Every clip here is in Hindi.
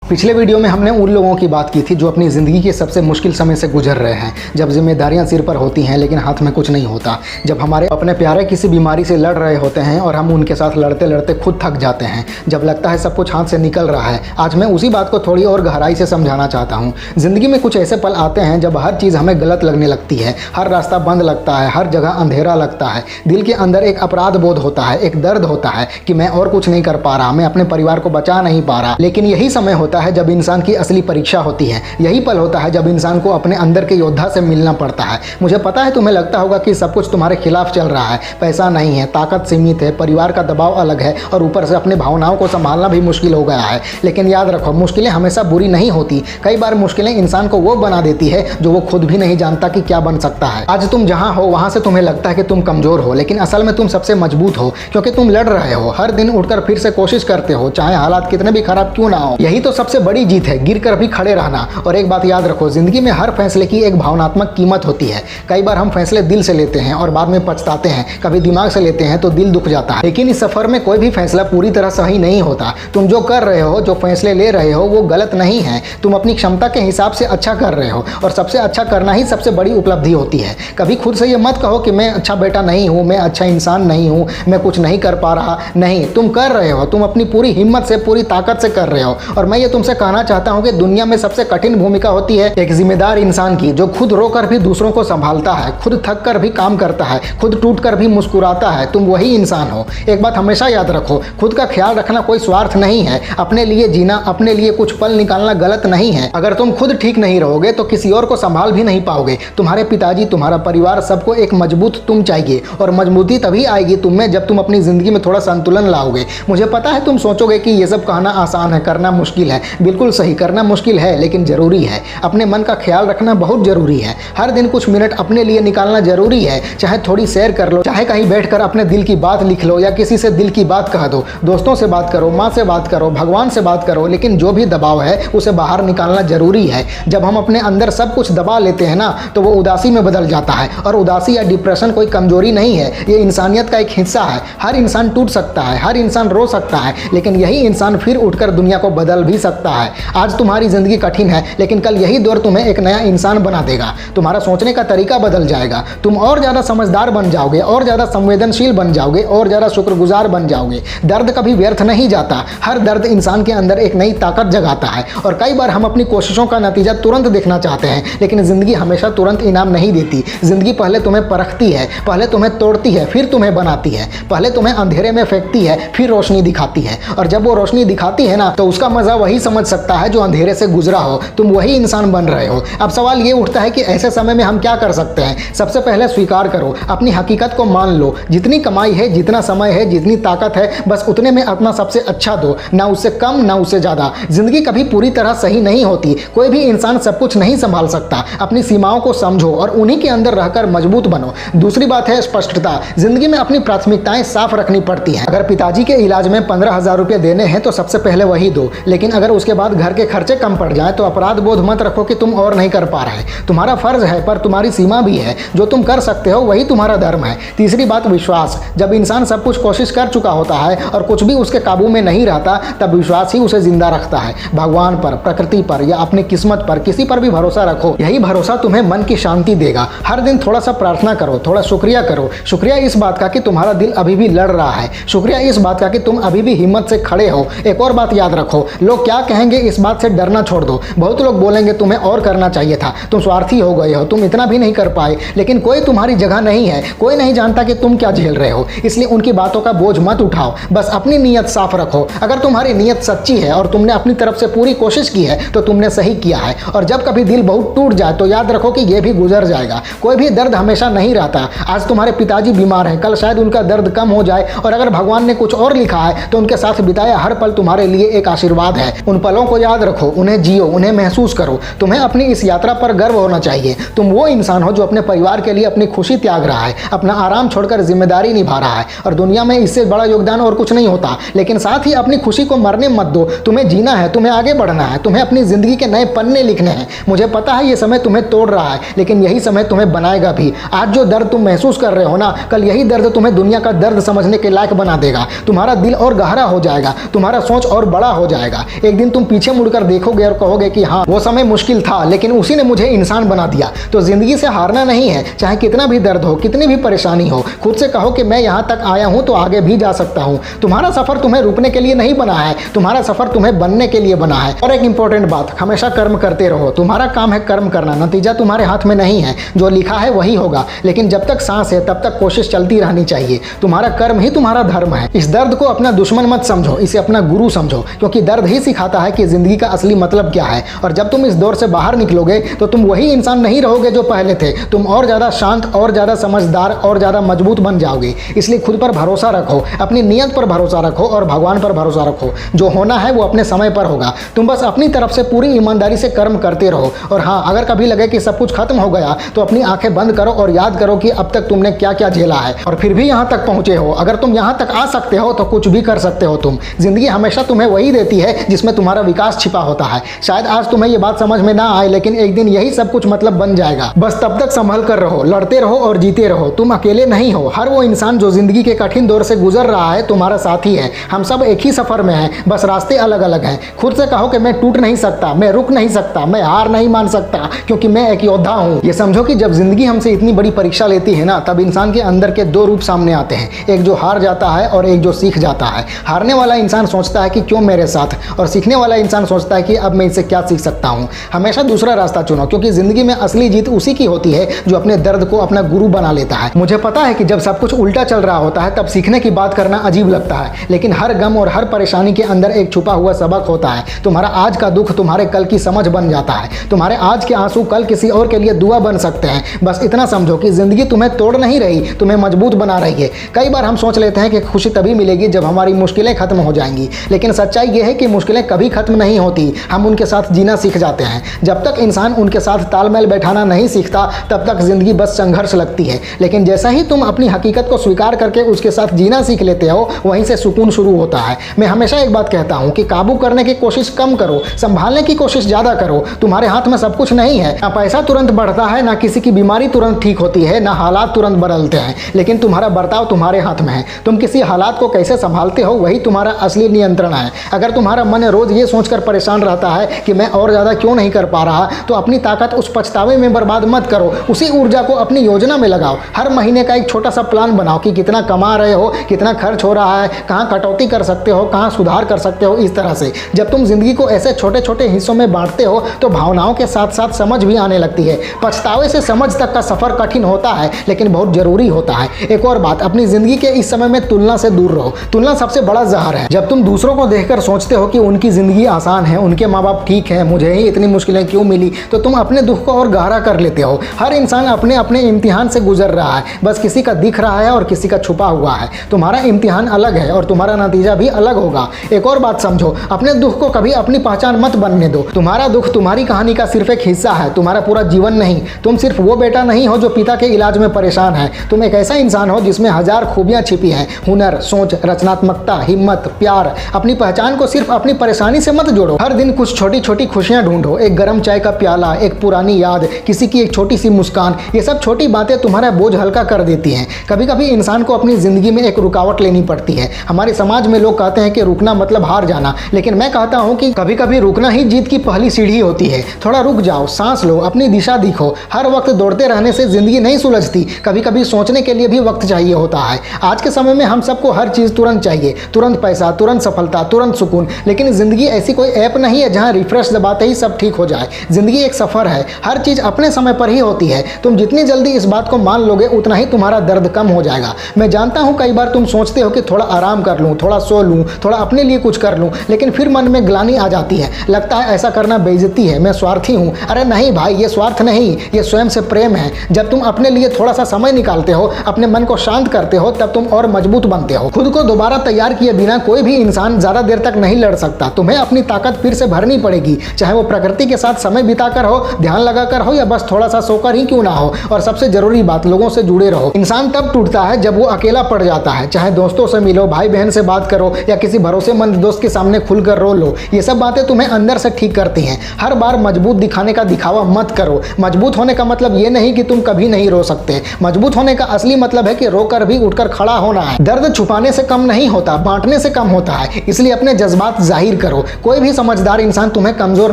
पिछले वीडियो में हमने उन लोगों की बात की थी जो अपनी ज़िंदगी के सबसे मुश्किल समय से गुजर रहे हैं, जब जिम्मेदारियां सिर पर होती हैं लेकिन हाथ में कुछ नहीं होता, जब हमारे अपने प्यारे किसी बीमारी से लड़ रहे होते हैं और हम उनके साथ लड़ते लड़ते खुद थक जाते हैं, जब लगता है सब कुछ हाथ से निकल रहा है। आज मैं उसी बात को थोड़ी और गहराई से समझाना चाहता हूँ। ज़िंदगी में कुछ ऐसे पल आते हैं जब हर चीज़ हमें गलत लगने लगती है, हर रास्ता बंद लगता है, हर जगह अंधेरा लगता है, दिल के अंदर एक अपराध बोध होता है, एक दर्द होता है कि मैं और कुछ नहीं कर पा रहा, मैं अपने परिवार को बचा नहीं पा रहा। लेकिन यही समय होता है जब इंसान की असली परीक्षा होती है, यही पल होता है जब इंसान को अपने अंदर के योद्धा से मिलना पड़ता है। मुझे पता है तुम्हें लगता होगा कि सब कुछ तुम्हारे खिलाफ चल रहा है, पैसा नहीं है, ताकत सीमित है, परिवार का दबाव अलग है और ऊपर से अपनी भावनाओं को संभालना भी मुश्किल हो गया है। लेकिन याद रखो, मुश्किलें हमेशा बुरी नहीं होती। कई बार मुश्किलें इंसान को वो बना देती है जो वो खुद भी नहीं जानता कि क्या बन सकता है। आज तुम जहाँ हो वहाँ से तुम्हें लगता है कि तुम कमजोर हो, लेकिन असल में तुम सबसे मजबूत हो, क्योंकि तुम लड़ रहे हो, हर दिन उठकर फिर से कोशिश करते हो, चाहे हालात कितने भी खराब क्यों ना हो। यही तो सबसे बड़ी जीत है, गिर कर भी खड़े रहना। और एक बात याद रखो, जिंदगी में हर फैसले की एक भावनात्मक कीमत होती है। कई बार हम फैसले दिल से लेते हैं और बाद में पछताते हैं, कभी दिमाग से लेते हैं तो दिल दुख जाता है। लेकिन इस सफर में कोई भी फैसला पूरी तरह सही नहीं होता। तुम जो कर रहे हो, जो फैसले ले रहे हो, वो गलत नहीं है। तुम अपनी क्षमता के हिसाब से अच्छा कर रहे हो और सबसे अच्छा करना ही सबसे बड़ी उपलब्धि होती है। कभी खुद से ये मत कहो कि मैं अच्छा बेटा नहीं हूँ, मैं अच्छा इंसान नहीं हूँ, मैं कुछ नहीं कर पा रहा। नहीं, तुम कर रहे हो, तुम अपनी पूरी हिम्मत से, पूरी ताकत से कर रहे हो। और मैं ये तुमसे कहना चाहता हूँ कि दुनिया में सबसे कठिन भूमिका होती है एक जिम्मेदार इंसान की, जो खुद रोकर भी दूसरों को संभालता है, खुद थक कर भी काम करता है, खुद टूट कर भी मुस्कुराता है। तुम वही इंसान हो। एक बात हमेशा याद रखो, खुद का ख्याल रखना कोई स्वार्थ नहीं है। अपने लिए जीना, अपने लिए कुछ पल निकालना गलत नहीं है। अगर तुम खुद ठीक नहीं रहोगे तो किसी और को संभाल भी नहीं पाओगे। तुम्हारे पिताजी, तुम्हारा परिवार, सबको एक मजबूत तुम चाहिए। और मजबूती तभी आएगी तुम में जब तुम अपनी जिंदगी में थोड़ा संतुलन लाओगे। मुझे पता है तुम सोचोगे कि ये सब कहना आसान है, करना मुश्किल है। बिल्कुल सही, करना मुश्किल है लेकिन जरूरी है। अपने मन का ख्याल रखना बहुत जरूरी है। हर दिन कुछ मिनट अपने लिए निकालना जरूरी है। चाहे थोड़ी सैर कर लो, चाहे कहीं बैठकर अपने दिल की बात लिख लो या किसी से दिल की बात कह दो, दोस्तों से बात करो, माँ से बात करो, भगवान से बात करो। लेकिन जो भी दबाव है उसे बाहर निकालना जरूरी है। जब हम अपने अंदर सब कुछ दबा लेते हैं ना, तो वो उदासी में बदल जाता है। और उदासी या डिप्रेशन कोई कमजोरी नहीं है, ये इंसानियत का एक हिस्सा है। हर इंसान टूट सकता है, हर इंसान रो सकता है, लेकिन यही इंसान फिर उठकर दुनिया को बदल भी सकता है। आज तुम्हारी जिंदगी कठिन है, लेकिन कल यही दौर तुम्हें एक नया इंसान बना देगा। तुम्हारा सोचने का तरीका बदल जाएगा, तुम और ज्यादा समझदार बन जाओगे, और ज्यादा संवेदनशील बन जाओगे, और ज्यादा शुक्रगुजार बन जाओगे। दर्द कभी व्यर्थ नहीं जाता। हर दर्द इंसान के अंदर एक नई ताकत जगाता है। और कई बार हम अपनी कोशिशों का नतीजा तुरंत देखना चाहते हैं, लेकिन जिंदगी हमेशा तुरंत इनाम नहीं देती। जिंदगी पहले तुम्हें परखती है, पहले तुम्हें तोड़ती है, फिर तुम्हें बनाती है। पहले तुम्हें अंधेरे में फेंकती है, फिर रोशनी दिखाती है। और जब वो रोशनी दिखाती है ना, तो उसका मजा वही समझ सकता है जो अंधेरे से गुजरा हो। तुम वही इंसान बन रहे हो। अब सवाल ये उठता है कि ऐसे समय में हम क्या कर सकते हैं। सबसे पहले स्वीकार करो, अपनी हकीकत को मान लो। जितनी कमाई है, जितना समय है, जितनी ताकत है, बस उतने में अपना सबसे अच्छा दो, ना उससे कम ना उससे ज्यादा। जिंदगी कभी पूरी तरह सही नहीं होती। कोई भी इंसान सब कुछ नहीं संभाल सकता। अपनी सीमाओं को समझो और उन्हीं के अंदर रहकर मजबूत बनो। दूसरी बात है स्पष्टता। जिंदगी में अपनी प्राथमिकताएं साफ रखनी पड़ती हैं। अगर पिताजी के इलाज में 15,000 रुपये देने हैं तो सबसे पहले वही दो। लेकिन अगर उसके बाद घर के खर्चे कम पड़ जाए तो अपराध बोध मत रखो कि तुम और नहीं कर पा रहे। तुम्हारा फर्ज है, पर तुम्हारी सीमा भी है। जो तुम कर सकते हो वही तुम्हारा धर्म है। तीसरी बात, विश्वास। जब इंसान सब कुछ कोशिश कर चुका होता है और कुछ भी उसके काबू में नहीं रहता, तब विश्वास ही उसे जिंदा रखता है। भगवान पर, प्रकृति पर या अपनी किस्मत पर, किसी पर भी भरोसा रखो। यही भरोसा तुम्हें मन की शांति देगा। हर दिन थोड़ा सा प्रार्थना करो, थोड़ा शुक्रिया करो। शुक्रिया इस बात का कि तुम्हारा दिल अभी भी लड़ रहा है। शुक्रिया इस बात का कि तुम अभी भी हिम्मत से खड़े हो। एक और बात याद रखो, लोग क्या कहेंगे इस बात से डरना छोड़ दो। बहुत लोग बोलेंगे तुम्हें और करना चाहिए था, तुम स्वार्थी हो गए हो, तुम इतना भी नहीं कर पाए। लेकिन कोई तुम्हारी जगह नहीं है। कोई नहीं जानता कि तुम क्या झेल रहे हो, इसलिए उनकी बातों का बोझ मत उठाओ। बस अपनी नीयत साफ रखो। अगर तुम्हारी नीयत सच्ची है और तुमने अपनी तरफ से पूरी कोशिश की है तो तुमने सही किया है। और जब कभी दिल बहुत टूट जाए तो याद रखो कि यह भी गुजर जाएगा। कोई भी दर्द हमेशा नहीं रहता। आज तुम्हारे पिताजी बीमार हैं, कल शायद उनका दर्द कम हो जाए। और अगर भगवान ने कुछ और लिखा है तो उनके साथ बिताया हर पल तुम्हारे लिए एक आशीर्वाद है। उन पलों को याद रखो, उन्हें जियो, उन्हें महसूस करो। तुम्हें अपनी इस यात्रा पर गर्व होना चाहिए। तुम वो इंसान हो जो अपने परिवार के लिए अपनी खुशी त्याग रहा है, अपना आराम छोड़कर जिम्मेदारी निभा रहा है। और दुनिया में इससे बड़ा योगदान और कुछ नहीं होता। लेकिन साथ ही अपनी खुशी को मरने मत दो। तुम्हें जीना है, तुम्हें आगे बढ़ना है, तुम्हें अपनी जिंदगी के नए पन्ने लिखने हैं। मुझे पता है ये समय तुम्हें तोड़ रहा है, लेकिन यही समय तुम्हें बनाएगा भी। आज जो दर्द तुम महसूस कर रहे हो ना, कल यही दर्द तुम्हें दुनिया का दर्द समझने के लायक बना देगा। तुम्हारा दिल और गहरा हो जाएगा, तुम्हारा सोच और बड़ा हो जाएगा। एक दिन तुम पीछे मुड़कर देखोगे और कहोगे कि हाँ वो समय मुश्किल था लेकिन उसी ने मुझे इंसान बना दिया। तो जिंदगी से हारना नहीं है, चाहे कितना भी दर्द हो, कितनी भी परेशानी हो, खुद से कहो कि मैं यहाँ तक आया हूँ तो आगे भी जा सकता हूँ। तुम्हारा सफर तुम्हें रुकने के लिए नहीं बना है, तुम्हारा सफर तुम्हें बनने के लिए बना है। और एक इंपॉर्टेंट बात, हमेशा कर्म करते रहो। तुम्हारा काम है कर्म करना, नतीजा तुम्हारे हाथ में नहीं है। जो लिखा है वही होगा, लेकिन जब तक सांस है तब तक कोशिश चलती रहनी चाहिए। तुम्हारा कर्म ही तुम्हारा धर्म है। इस दर्द को अपना दुश्मन मत समझो, इसे अपना गुरु समझो, क्योंकि दर्द ही सिखाता है कि जिंदगी का असली मतलब क्या है। और जब तुम इस दौर से बाहर निकलोगे तो तुम वही इंसान नहीं रहोगे जो पहले थे। तुम और ज़्यादा शांत, और ज़्यादा समझदार, और ज़्यादा मजबूत बन जाओगे। इसलिए खुद पर भरोसा रखो, अपनी नीयत पर भरोसा रखो और भगवान पर भरोसा रखो। जो होना है वो अपने समय पर होगा। तुम बस अपनी तरफ से पूरी ईमानदारी से कर्म करते रहो। और हाँ, अगर कभी लगे कि सब कुछ खत्म हो गया तो अपनी आंखें बंद करो और याद करो कि अब तक तुमने क्या क्या झेला है और फिर भी यहाँ तक पहुँचे हो। अगर तुम यहाँ तक आ सकते हो तो कुछ भी कर सकते हो तुम। जिंदगी हमेशा तुम्हें वही देती है जिसमें तुम्हारा विकास छिपा होता है। शायद आज तुम्हें ये बात समझ में ना आए, लेकिन एक दिन यही सब कुछ मतलब बन जाएगा। बस तब तक संभल कर रहो, लड़ते रहो और जीते रहो। तुम अकेले नहीं हो। हर वो इंसान जो जिंदगी के कठिन दौर से गुजर रहा है तुम्हारा साथी है। हम सब एक ही सफर में हैं, बस रास्ते अलग अलग हैं। खुद से कहो कि मैं टूट नहीं सकता, मैं रुक नहीं सकता, मैं हार नहीं मान सकता, क्योंकि मैं एक योद्धा हूँ। ये समझो कि जब जिंदगी हमसे इतनी बड़ी परीक्षा लेती है ना, तब इंसान के अंदर के दो रूप सामने आते हैं, एक जो हार जाता है और एक जो सीख जाता है। हारने वाला इंसान सोचता है कि क्यों मेरे साथ, और सीखने वाला इंसान सोचता है कि अब मैं इससे क्या सीख सकता हूँ। हमेशा दूसरा रास्ता चुनो, क्योंकि जिंदगी में असली जीत उसी की होती है जो अपने दर्द को अपना गुरु बना लेता है। मुझे पता है कि जब सब कुछ उल्टा चल रहा होता है तब सीखने की बात करना अजीब लगता है, लेकिन हर गम और हर परेशानी के अंदर एक छुपा हुआ सबक होता है। तुम्हारा आज का दुख तुम्हारे कल की समझ बन जाता है। तुम्हारे आज के आंसू कल किसी और के लिए दुआ बन सकते हैं। बस इतना समझो कि जिंदगी तुम्हें तोड़ नहीं रही, तुम्हें मजबूत बना रही है। कई बार हम सोच लेते हैं कि खुशी तभी मिलेगी जब हमारी मुश्किलें खत्म हो जाएंगी, लेकिन सच्चाई यह है कि मुश्किलें कभी खत्म नहीं होती, हम उनके साथ जीना सीख जाते हैं। जब तक इंसान उनके साथ तालमेल बैठाना नहीं सीखता तब तक जिंदगी बस संघर्ष लगती है, लेकिन जैसा ही तुम अपनी हकीकत को स्वीकार करके उसके साथ जीना सीख लेते हो, वहीं से सुकून शुरू होता है। मैं हमेशा एक बात कहता हूं कि काबू करने की कोशिश कम करो, संभालने की कोशिश ज्यादा करो। तुम्हारे हाथ में सब कुछ नहीं है, ना पैसा तुरंत बढ़ता है, ना किसी की बीमारी तुरंत ठीक होती है, ना हालात तुरंत बदलते हैं, लेकिन तुम्हारा बर्ताव तुम्हारे हाथ में है। तुम किसी हालात को कैसे संभालते हो वही तुम्हारा असली नियंत्रण है। अगर तुम्हारा मन रोज ये सोचकर परेशान रहता है कि मैं और ज्यादा क्यों नहीं कर पा रहा, तो अपनी ताकत उस पछतावे में बर्बाद मत करो, उसी ऊर्जा को अपनी योजना में लगाओ। हर महीने का एक छोटा सा प्लान बनाओ कि कितना कमा रहे हो, कितना खर्च हो रहा है, कहाँ कटौती कर सकते हो, कहाँ सुधार कर सकते हो। इस तरह से जब तुम जिंदगी को ऐसे छोटे छोटे हिस्सों में बांटते हो तो भावनाओं के साथ साथ समझ भी आने लगती है। पछतावे से समझ तक का सफर कठिन होता है, लेकिन बहुत जरूरी होता है। एक और बात, अपनी जिंदगी के इस समय में तुलना से दूर रहो। तुलना सबसे बड़ा जहर है। जब तुम दूसरों को देखकर सोचते हो कि उनकी जिंदगी आसान है, उनके माँ बाप ठीक है, मुझे ही इतनी मुश्किलें क्यों मिली, तो तुम अपने दुख को और गहरा कर लेते हो। हर इंसान अपने अपने इम्तिहान से गुजर रहा है, बस किसी का दिख रहा है और किसी का छुपा हुआ है। तुम्हारा इम्तिहान अलग है और तुम्हारा नतीजा भी अलग होगा। एक और बात समझो, अपने दुख को कभी अपनी पहचान मत बनने दो। तुम्हारा दुख तुम्हारी कहानी का सिर्फ एक हिस्सा है, तुम्हारा पूरा जीवन नहीं। तुम सिर्फ वो बेटा नहीं हो जो पिता के इलाज में परेशान है। तुम एक ऐसा इंसान हो जिसमें हजार खूबियां छिपी हैं, हुनर, सोच, रचनात्मकता, हिम्मत, प्यार। अपनी पहचान को सिर्फ अपनी परेशानी से मत जोड़ो। हर दिन कुछ छोटी छोटी खुशियां ढूंढो, एक गर्म चाय का प्याला, एक पुरानी याद, किसी की एक छोटी सी मुस्कान। ये सब छोटी बातें तुम्हारा बोझ हल्का कर देती हैं। कभी कभी इंसान को अपनी जिंदगी में एक रुकावट लेनी पड़ती है। हमारे समाज में लोग कहते हैं कि रुकना मतलब हार जाना, लेकिन मैं कहता हूं कि कभी कभी रुकना ही जीत की पहली सीढ़ी होती है। थोड़ा रुक जाओ, सांस लो, अपनी दिशा दिखो। हर वक्त दौड़ते रहने से जिंदगी नहीं सुलझती, कभी कभी सोचने के लिए भी वक्त चाहिए होता है। आज के समय में हम सबको हर चीज तुरंत चाहिए, तुरंत पैसा, तुरंत सफलता, तुरंत सुकून, लेकिन जिंदगी ऐसी कोई ऐप नहीं है जहां रिफ्रेश दबाते ही सब ठीक हो जाए। जिंदगी एक सफर है, हर चीज अपने समय पर ही होती है। तुम जितनी जल्दी इस बात को मान लोगे उतना ही तुम्हारा दर्द कम हो जाएगा। मैं जानता हूं कई बार तुम सोचते हो कि थोड़ा आराम कर लूं, थोड़ा सो लूं, थोड़ा अपने लिए कुछ कर लूं, लेकिन फिर मन में ग्लानि आ जाती है, लगता है ऐसा करना बेइज्जती है, मैं स्वार्थी हूं। अरे नहीं भाई, ये स्वार्थ नहीं, ये स्वयं से प्रेम है। जब तुम अपने लिए थोड़ा सा समय निकालते हो, अपने मन को शांत करते हो, तब तुम और मजबूत बनते हो। खुद को दोबारा तैयार किए बिना कोई भी इंसान ज्यादा देर तक नहीं लड़ सकता। तुम्हें अपनी ताकत फिर से भरनी पड़ेगी, चाहे वो प्रकृति के साथ समय बिताकर हो, ध्यान लगाकर हो, या बस थोड़ा सा सोकर ही क्यों ना हो। और सबसे जरूरी बात, लोगों से जुड़े रहो। इंसान तब टूटता है जब वो अकेला पड़ जाता है। चाहे दोस्तों से मिलो, भाई बहन से बात करो, या किसी भरोसेमंद दोस्त के सामने खुलकर रो लो। ये सब बातें तुम्हें अंदर से ठीक करती हैं। हर बार मजबूत दिखाने का दिखावा मत करो। मजबूत होने का मतलब ये नहीं कि तुम कभी नहीं रो सकते। मजबूत होने का असली मतलब है कि रोकर भी उठकर खड़ा होना है। दर्द छुपाने से कम नहीं होता, बांटने से कम होता है। इसलिए अपने जज्बात जाहिर करो। करो। कोई भी समझदार इंसान तुम्हें कमज़ोर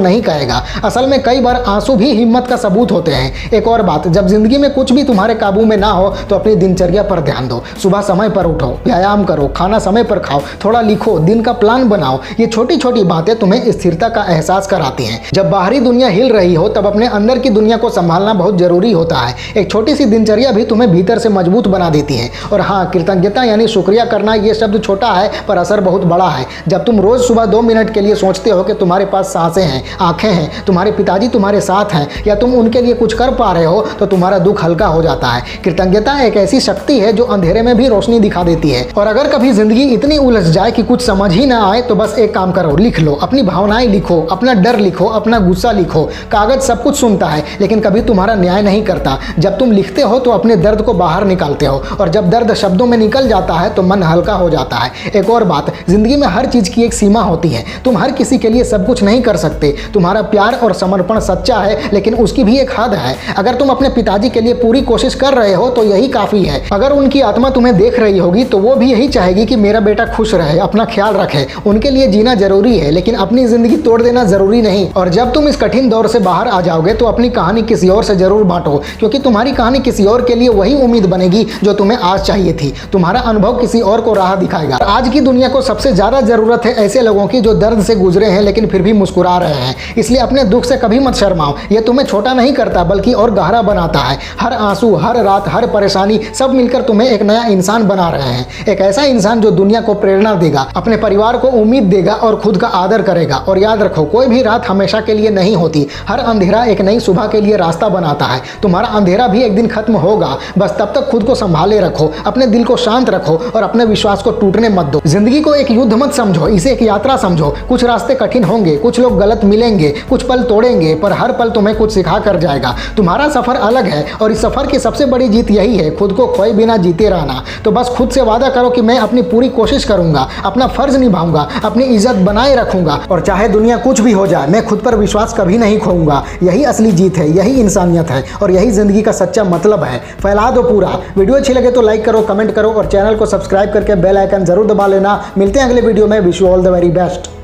नहीं कहेगा। असल में कई बार आंसू भी हिम्मत का सबूत होते हैं। एक और बात, जब जिंदगी में कुछ भी तुम्हारे काबू में ना हो तो अपनी दिनचर्या पर ध्यान दो। सुबह समय पर उठो, व्यायाम करो, खाना समय पर खाओ, थोड़ा लिखो, दिन का प्लान बनाओ। ये छोटी छोटी बातें तुम्हें स्थिरता का एहसास कराती हैं। जब बाहरी दुनिया हिल रही हो तब अपने अंदर की दुनिया को संभालना बहुत जरूरी होता है। एक छोटी सी दिनचर्या भी तुम्हें भीतर से मजबूत बना देती है। और हाँ, कृतज्ञता यानी शुक्रिया करना, ये शब्द छोटा है पर असर बहुत बड़ा है। जब तुम रोज सुबह 2 मिनट के लिए सोचते हो कि तुम्हारे पास सांसें हैं, आंखें हैं, तुम्हारे पिताजी तुम्हारे साथ हैं या तुम उनके लिए कुछ कर पा रहे हो, तो तुम्हारा दुख हल्का हो जाता है। कृतज्ञता एक ऐसी शक्ति है जो अंधेरे में भी रोशनी दिखा देती है। और अगर कभी जिंदगी इतनी उलझ जाए कि कुछ समझ ही ना आए तो बस एक काम करो, लिख लो। अपनी भावनाएं लिखो, अपना डर लिखो, अपना गुस्सा लिखो। कागज सब कुछ सुनता है लेकिन कभी तुम्हारा न्याय नहीं करता। जब तुम लिखते हो तो अपने दर्द को बाहर निकालते हो, और जब दर्द शब्दों में निकल जाता है तो मन हल्का हो जाता है। एक और बात, जिंदगी में हर चीज की एक सीमा होती है। तुम हर किसी के लिए सब कुछ नहीं कर सकते। तुम्हारा प्यार और समर्पण सच्चा है लेकिन उसकी भी एक हद है। अगर तुम अपने पिताजी के लिए पूरी कोशिश कर रहे हो तो यही काफी है। अगर उनकी आत्मा तुम्हें देख रही होगी तो वो भी यही चाहेगी कि मेरा बेटा खुश रहे, अपना ख्याल रखे। उनके लिए जीना जरूरी है लेकिन अपनी जिंदगी तोड़ देना जरूरी नहीं। और जब तुम इस कठिन दौर से बाहर आ जाओगे तो अपनी कहानी किसी और से जरूर बांटो, क्योंकि तुम्हारी कहानी किसी और के लिए वही उम्मीद बनेगी जो तुम्हें आज चाहिए थी। तुम्हारा अनुभव किसी और को राह दिखाएगा। आज की दुनिया को सबसे ज्यादा जरूरत है ऐसे लोगों की जो दर्द से गुजरे हैं लेकिन फिर भी मुस्कुरा रहे हैं। इसलिए अपने दुख से कभी मत शर्माओ। यह तुम्हें छोटा नहीं करता बल्कि और गहरा बनाता है। हर आंसू, हर रात, हर परेशानी सब मिलकर तुम्हें एक नया इंसान बना रहे हैं। एक ऐसा इंसान जो दुनिया को प्रेरणा देगा, अपने परिवार को उम्मीद देगा और खुद का आदर करेगा। और याद रखो, कोई भी रात हमेशा के लिए नहीं होती। हर अंधेरा एक नई सुबह के लिए रास्ता बनाता है। तुम्हारा अंधेरा भी एक दिन खत्म होगा। बस तब तक खुद को संभाले रखो, अपने दिल को शांत रखो और अपने विश्वास को टूटने मत दो। जिंदगी को एक युद्ध मत समझो, इसे एक यात्रा समझो। कुछ रास्ते कठिन होंगे, कुछ लोग गलत मिलेंगे, कुछ पल तोड़ेंगे, पर हर पल तुम्हें कुछ सिखा कर जाएगा। तुम्हारा सफर अलग है और इस सफर की सबसे बड़ी जीत यही है, खुद को खोए बिना जीते रहना। तो बस खुद से वादा करो कि मैं अपनी पूरी कोशिश करूंगा, अपना फर्ज निभाऊंगा, अपनी इज्जत बनाए रखूंगा और चाहे दुनिया कुछ भी हो जाए, मैं खुद पर विश्वास कभी नहीं खोऊंगा। यही असली जीत है, यही इंसानियत है और यही जिंदगी का सच्चा मतलब है। फैला दो पूरा। वीडियो अच्छी लगे तो लाइक करो, कमेंट करो और चैनल को सब्सक्राइब करके बेल आइकन जरूर दबा लेना। मिलते हैं अगले वीडियो में। Wish you all the very best.